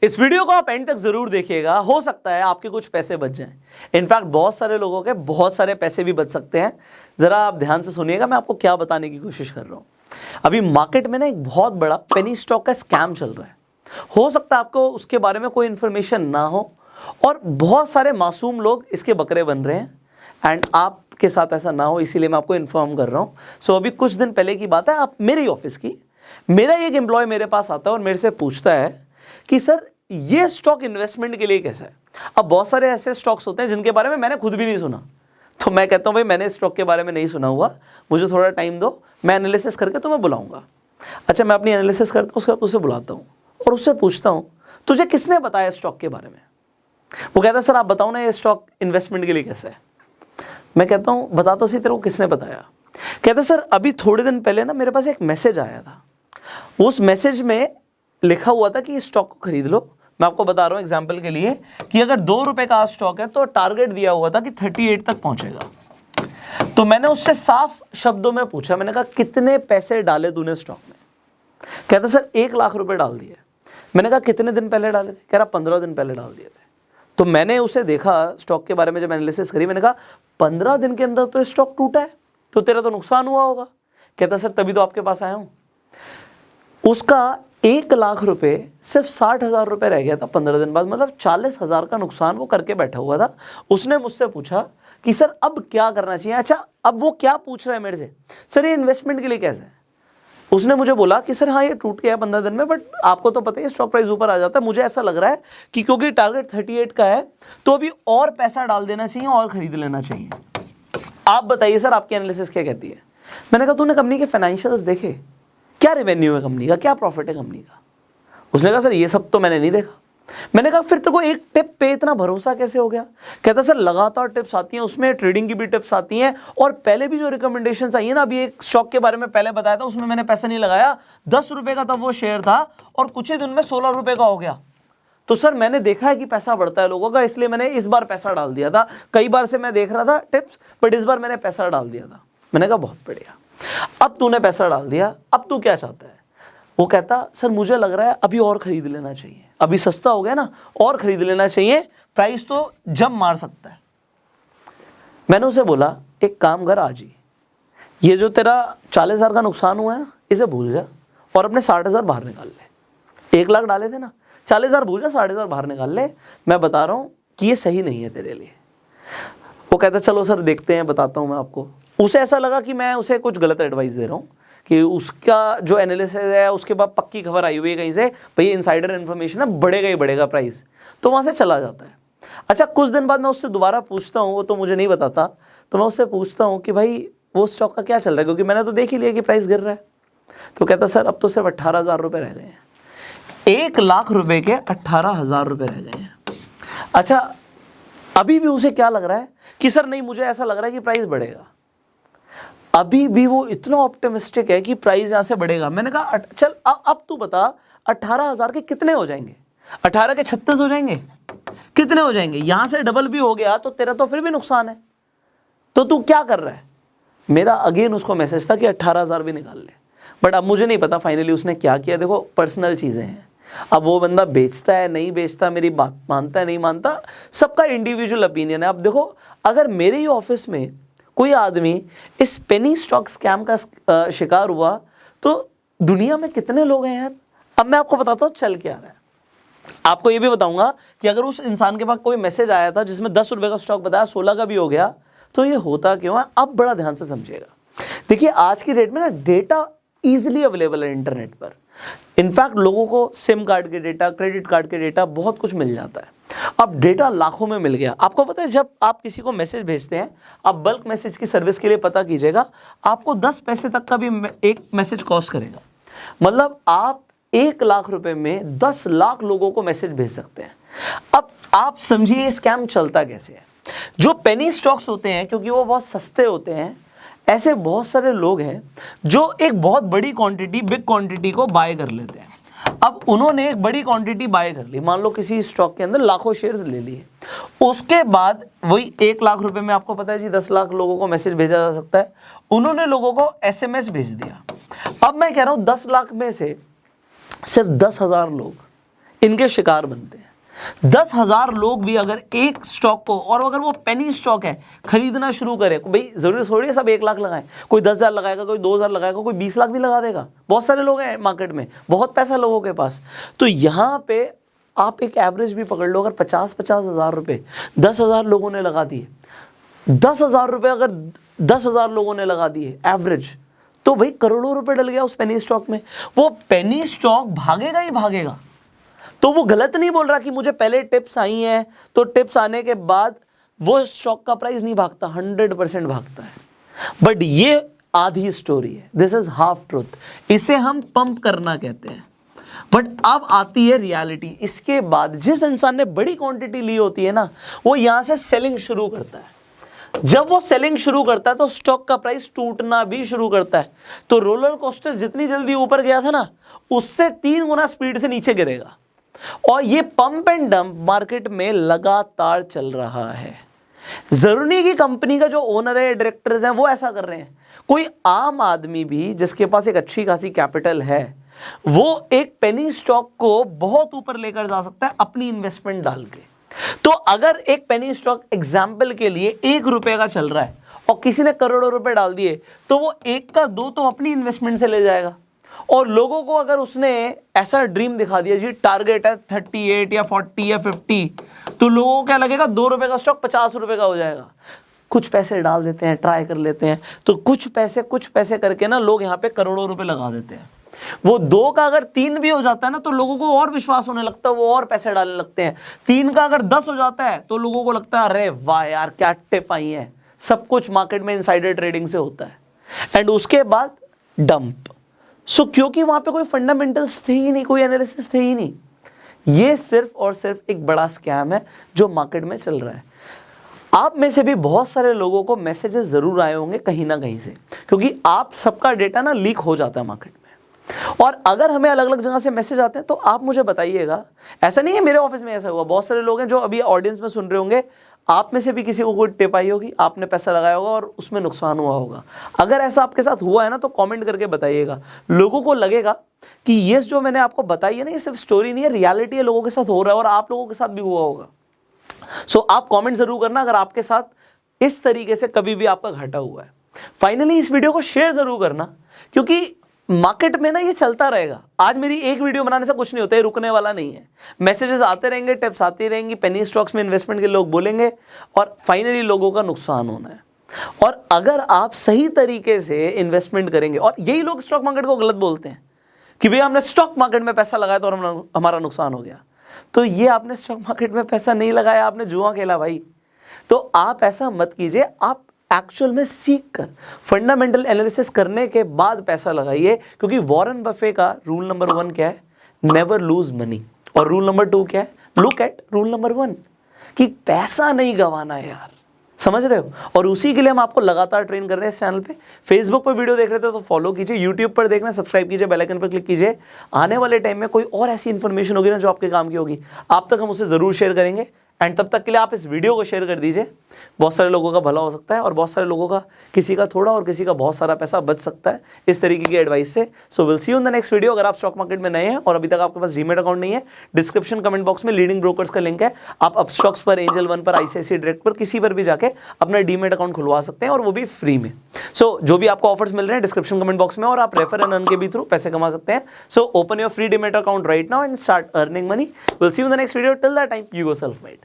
इस वीडियो को आप एंड तक जरूर देखिएगा, हो सकता है आपके कुछ पैसे बच जाएं। इनफैक्ट बहुत सारे लोगों के बहुत सारे पैसे भी बच सकते हैं। जरा आप ध्यान से सुनिएगा, मैं आपको क्या बताने की कोशिश कर रहा हूं। अभी मार्केट में ना एक बहुत बड़ा पेनी स्टॉक का स्कैम चल रहा है। हो सकता है आपको उसके बारे में कोई इंफॉर्मेशन ना हो और बहुत सारे मासूम लोग इसके बकरे बन रहे हैं, एंड आपके साथ ऐसा ना हो इसीलिए मैं आपको इन्फॉर्म कर रहा हूँ। सो अभी कुछ दिन पहले की बात है, आप मेरी ऑफिस की, मेरा एक एम्प्लॉय मेरे पास आता है और मेरे से पूछता है कि सर ये स्टॉक इन्वेस्टमेंट के लिए कैसा है। अब बहुत सारे ऐसे स्टॉक्स होते हैं जिनके बारे में मैंने खुद भी नहीं सुना, तो मैं कहता हूँ भाई मैंने स्टॉक के बारे में नहीं सुना हुआ, मुझे थोड़ा टाइम दो, मैं एनालिसिस करके तुम्हें बुलाऊंगा। अच्छा, मैं अपनी एनालिसिस करता हूँ, उसके बाद उसे बुलाता हूँ और उससे पूछता हूँ तुझे किसने बताया स्टॉक के बारे में। वो कहता है सर आप बताओ ना ये स्टॉक इन्वेस्टमेंट के लिए कैसा है। मैं कहता हूँ बता तो सही तेरे को किसने बताया। कहता है सर अभी थोड़े दिन पहले ना मेरे पास एक मैसेज आया था, उस मैसेज में लिखा हुआ था कि इस स्टॉक को खरीद लो। मैं आपको बता रहा हूँ एग्जांपल के लिए कि अगर 2 रुपए का स्टॉक है तो टारगेट दिया हुआ था कि 38 तक पहुंचेगा। तो मैंने उससे साफ शब्दों में पूछा, मैंने कहा कितने पैसे डाले तूने स्टॉक में। कहता सर 1 लाख रुपए डाल दिए। मैंने कहा कितने दिन पहले डाले थे। कह रहा 15 दिन पहले डाल दिए थे। तो मैंने उसे देखा स्टॉक के बारे में, जब एनालिसिस करी, मैंने कहा 15 दिन के अंदर तो स्टॉक टूटा है, तो तेरा तो नुकसान हुआ होगा। कहता सर तभी तो आपके पास आया हूं। उसका 1 लाख रुपए सिर्फ 60,000 रुपए रह गया था 15 दिन बाद, मतलब 40,000 का नुकसान वो करके बैठा हुआ था। उसने मुझसे पूछा कि सर अब क्या करना चाहिए। अच्छा, अब वो क्या पूछ रहा है मेरे से, सर ये इन्वेस्टमेंट के लिए कैसा है। उसने मुझे बोला कि सर हाँ ये टूट गया 15 दिन में, बट आपको तो पता है स्टॉक प्राइस ऊपर आ जाता है, मुझे ऐसा लग रहा है कि क्योंकि टारगेट 38 का है तो अभी और पैसा डाल देना चाहिए और खरीद लेना चाहिए। आप बताइए सर आपकी एनालिसिस क्या कहती है। मैंने कहा तूने कंपनी के फाइनेंशियल्स देखे, क्या रेवेन्यू है कंपनी का, क्या प्रॉफिट है कंपनी का। उसने कहा सर ये सब तो मैंने नहीं देखा। मैंने कहा फिर तेरे को एक टिप पे इतना भरोसा कैसे हो गया। कहता सर लगातार टिप्स आती हैं, उसमें ट्रेडिंग की भी टिप्स आती हैं, और पहले भी जो रिकमेंडेशंस आई है ना, अभी एक स्टॉक के बारे में पहले बताया था, उसमें मैंने पैसा नहीं लगाया, 10 रुपए का तब वो शेयर था और कुछ ही दिन में 16 रुपए का हो गया। तो सर मैंने देखा है कि पैसा बढ़ता है लोगों का, इसलिए मैंने इस बार पैसा डाल दिया था। कई बार से मैं देख रहा था टिप्स, बट इस बार मैंने पैसा डाल दिया था। मैंने कहा बहुत बढ़िया, अब तूने पैसा डाल दिया, अब तू क्या चाहता है। वो कहता सर मुझे लग रहा है अभी और खरीद लेना चाहिए, अभी सस्ता हो गया ना, और खरीद लेना चाहिए, प्राइस तो जब मार सकता है। मैंने उसे बोला एक काम कर आज ही, ये जो तेरा 40,000 का नुकसान हुआ है ना, इसे भूल जा और अपने 60,000 बाहर निकाल ले। 1 लाख डाले थे ना, 40,000 भूल जा, 60,000 बाहर निकाल ले। मैं बता रहा हूँ कि ये सही नहीं है तेरे लिए। वो कहता चलो सर देखते हैं, बताता हूँ मैं आपको। उसे ऐसा लगा कि मैं उसे कुछ गलत एडवाइस दे रहा हूँ, कि उसका जो एनालिसिस है उसके बाद पक्की खबर आई हुई है कहीं से, भाई इनसाइडर इन्फॉर्मेशन है, बढ़ेगा ही बढ़ेगा प्राइस, तो वहाँ से चला जाता है। अच्छा, कुछ दिन बाद मैं उससे दोबारा पूछता हूँ, वो तो मुझे नहीं बताता, तो मैं उससे पूछता हूँ कि भाई वो स्टॉक का क्या चल रहा है, क्योंकि मैंने तो देख ही लिया कि प्राइस गिर रहा है। तो कहता सर अब तो सिर्फ 18,000 रुपये रह गए हैं। 1 लाख रुपये के 18,000 रुपये रह गए हैं। अच्छा, अभी भी उसे क्या लग रहा है कि सर नहीं, मुझे ऐसा लग रहा है कि प्राइस बढ़ेगा। अभी भी वो इतना ऑप्टिमिस्टिक है कि प्राइस यहाँ से बढ़ेगा। मैंने कहा चल अब तू बता 18,000 के कितने हो जाएंगे। 18 के 36 हो जाएंगे, कितने हो जाएंगे। यहाँ से डबल भी हो गया तो तेरा तो फिर भी नुकसान है, तो तू क्या कर रहा है। मेरा अगेन उसको मैसेज था कि 18,000 भी निकाल ले, बट अब मुझे नहीं पता फाइनली उसने क्या किया। देखो पर्सनल चीज़ें हैं, अब वो बंदा बेचता है नहीं बेचता, मेरी बात मानता है नहीं मानता, सबका इंडिविजुअल ओपिनियन है। अब देखो अगर मेरे ही ऑफिस में कोई आदमी इस पेनी स्टॉक स्कैम का शिकार हुआ तो दुनिया में कितने लोग हैं यार। अब मैं आपको बताता हूँ चल क्या रहा है। आपको ये भी बताऊंगा कि अगर उस इंसान के पास कोई मैसेज आया था जिसमें 10 रुपए का स्टॉक बताया, 16 का भी हो गया, तो ये होता क्यों है। अब बड़ा ध्यान से समझिएगा। देखिए आज की डेट में ना डेटा ईजिली अवेलेबल है इंटरनेट पर। इनफैक्ट लोगों को सिम कार्ड के डेटा, क्रेडिट कार्ड के डेटा, बहुत कुछ मिल जाता है। अब डेटा लाखों में मिल गया। आपको पता है जब आप किसी को मैसेज भेजते हैं, आप बल्क मैसेज की सर्विस के लिए पता कीजिएगा, आपको 10 पैसे तक का भी एक मैसेज कॉस्ट करेगा। मतलब आप 1 लाख रुपए में 10 लाख लोगों को मैसेज भेज सकते हैं। अब आप समझिए स्कैम चलता कैसे है। जो पेनी स्टॉक्स होते हैं, क्योंकि वो बहुत सस्ते होते हैं, ऐसे बहुत सारे लोग हैं जो एक बहुत बड़ी क्वांटिटी, बिग क्वांटिटी को बाय कर लेते हैं। अब उन्होंने एक बड़ी क्वांटिटी बाय कर ली, मान लो किसी स्टॉक के अंदर लाखों शेयर्स ले लिए, उसके बाद वही 1 लाख रुपए में आपको पता है जी 10 लाख लोगों को मैसेज भेजा जा सकता है। उन्होंने लोगों को SMS भेज दिया। अब मैं कह रहा हूं 10 लाख में से सिर्फ 10,000 लोग इनके शिकार बनते हैं। 10,000 लोग भी अगर एक स्टॉक को, और अगर वो पेनी स्टॉक है, खरीदना शुरू करे, भाई जरूरी थोड़ी है सब 1 लाख लगाएं, कोई 10,000 लगाएगा, कोई 2,000 लगाएगा, कोई 20 लाख भी लगा देगा। बहुत सारे लोग हैं मार्केट में, बहुत पैसा लोगों के पास। तो यहाँ पे आप एक एवरेज भी पकड़ लो, अगर 50-50 हज़ार रुपये 10,000 लोगों ने लगा दिए, 10,000 रुपये अगर 10,000 लोगों ने लगा दिए एवरेज, तो भाई करोड़ों रुपए डल गया उस पेनी स्टॉक में। वो पेनी स्टॉक भागेगा ही भागेगा। तो वो गलत नहीं बोल रहा कि मुझे पहले टिप्स आई हैं तो टिप्स आने के बाद वो स्टॉक का प्राइस नहीं भागता, 100% भागता है। बट ये आधी स्टोरी है, दिस इज हाफ ट्रूथ। इसे हम पंप करना कहते हैं। बट अब आती है रियलिटी। इसके बाद जिस इंसान ने बड़ी क्वांटिटी ली होती है ना, वो यहां से सेलिंग शुरू करता है। जब वो सेलिंग शुरू करता है तो स्टॉक का प्राइस टूटना भी शुरू करता है। तो रोलर कोस्टर जितनी जल्दी ऊपर गया था ना, उससे 3 गुना स्पीड से नीचे गिरेगा। और ये पंप एंड डंप मार्केट में लगातार चल रहा है। जरूरी नहीं कि कंपनी का जो ओनर है, डायरेक्टर्स हैं, वो ऐसा कर रहे हैं। कोई आम आदमी भी जिसके पास एक अच्छी खासी कैपिटल है, वो एक पेनी स्टॉक को बहुत ऊपर लेकर जा सकता है अपनी इन्वेस्टमेंट डाल के। तो अगर एक पेनी स्टॉक एग्जाम्पल के लिए 1 रुपए का चल रहा है और किसी ने करोड़ों रुपए डाल दिए, तो वो 1 का 2 तो अपनी इन्वेस्टमेंट से ले जाएगा। और लोगों को अगर उसने ऐसा ड्रीम दिखा दिया, जी टारगेट है 38 या 40 या 50, तो लोगों को क्या लगेगा, 2 रुपए का स्टॉक 50 रुपए का हो जाएगा। कुछ पैसे डाल देते हैं, ट्राई कर लेते हैं, तो कुछ पैसे करके ना लोग यहाँ पे करोड़ों रुपए लगा देते हैं। वो 2 का अगर 3 भी हो जाता है ना, तो लोगों को और विश्वास होने लगता है, वो और पैसे डालने लगते हैं। 3 का अगर 10 हो जाता है तो लोगों को लगता है अरे वाह यार क्या टिप आई है। सब कुछ मार्केट में इनसाइडर ट्रेडिंग से होता है। एंड उसके बाद डंप। सो क्योंकि वहां पे कोई फंडामेंटल्स थे ही नहीं, कोई एनालिसिस थे ही नहीं। ये सिर्फ और सिर्फ एक बड़ा स्कैम है जो मार्केट में चल रहा है। आप में से भी बहुत सारे लोगों को मैसेजेस जरूर आए होंगे कहीं ना कहीं से, क्योंकि आप सबका डेटा ना लीक हो जाता है मार्केट में। और अगर हमें अलग अलग जगह से मैसेज आते हैं तो आप मुझे बताइएगा। ऐसा नहीं है मेरे ऑफिस में ऐसा हुआ, बहुत सारे लोग हैं जो अभी ऑडियंस में सुन रहे होंगे, आप में से भी किसी को कोई टिप आई होगी, आपने पैसा लगाया होगा और उसमें नुकसान हुआ होगा। अगर ऐसा आपके साथ हुआ है ना, तो कमेंट करके बताइएगा। लोगों को लगेगा कि ये जो मैंने आपको बताई है ना, ये सिर्फ स्टोरी नहीं है, रियलिटी है, लोगों के साथ हो रहा है और आप लोगों के साथ भी हुआ होगा। सो आप कमेंट जरूर करना अगर आपके साथ इस तरीके से कभी भी आपका घाटा हुआ है। फाइनली इस वीडियो को शेयर जरूर करना, क्योंकि मार्केट में ना ये चलता रहेगा। आज मेरी एक वीडियो बनाने से कुछ नहीं होता है, रुकने वाला नहीं है। मैसेजेस आते रहेंगे, टिप्स आती रहेंगी, पेनी स्टॉक्स में इन्वेस्टमेंट के लोग बोलेंगे और फाइनली लोगों का नुकसान होना है। और अगर आप सही तरीके से इन्वेस्टमेंट करेंगे, और यही लोग स्टॉक मार्केट को गलत बोलते हैं कि भैया हमने स्टॉक मार्केट में पैसा लगाया तो हमारा नुकसान हो गया। तो ये आपने स्टॉक मार्केट में पैसा नहीं लगाया, आपने जुआ खेला भाई। तो आप ऐसा मत कीजिए, आप एक्चुअल में सीख कर फंडामेंटल एनालिसिस करने के बाद पैसा लगाइए। क्योंकि वॉरेन बफे का रूल नंबर 1 क्या है, नेवर लूज मनी। और रूल नंबर 2 क्या है, लुक एट रूल नंबर 1, कि पैसा नहीं गंवाना है यार, समझ रहे हो। और उसी के लिए हम आपको लगातार ट्रेन कर रहे हैं इस चैनल पे। फेसबुक पर वीडियो देख रहे थे तो फॉलो कीजिए, यूट्यूब पर देखना सब्सक्राइब कीजिए, बेल आइकन पर क्लिक कीजिए। आने वाले टाइम में कोई और ऐसी इन्फॉर्मेशन होगी ना जो आपके काम की होगी, आप तक हम उसे जरूर शेयर करेंगे। एंड तब तक के लिए आप इस वीडियो को शेयर कर दीजिए, बहुत सारे लोगों का भला हो सकता है और बहुत सारे लोगों का, किसी का थोड़ा और किसी का बहुत सारा पैसा बच सकता है इस तरीके की एडवाइस से। So will see you in the next video. अगर आप स्टॉक मार्केट में नए हैं और अभी तक आपके पास डीमैट अकाउंट नहीं है, डिस्क्रिप्शन कमेंट बॉक्स में लीडिंग ब्रोकर्स का लिंक है, आप अपस्टॉक्स पर, एंजल वन पर, आईसीआईसीआई डायरेक्ट पर, किसी पर भी जाके अपना डीमैट अकाउंट खुलवा सकते हैं और वो भी फ्री में। सो जो भी आपको ऑफर्स मिल रहे हैं डिस्क्रिप्शन कमेंट बॉक्स में, और आप रेफर एंड अर्न के भी थ्रू पैसे कमा सकते हैं। So open your free demat account right now and start earning money. Will see you in the next video. Till that time, you go self made.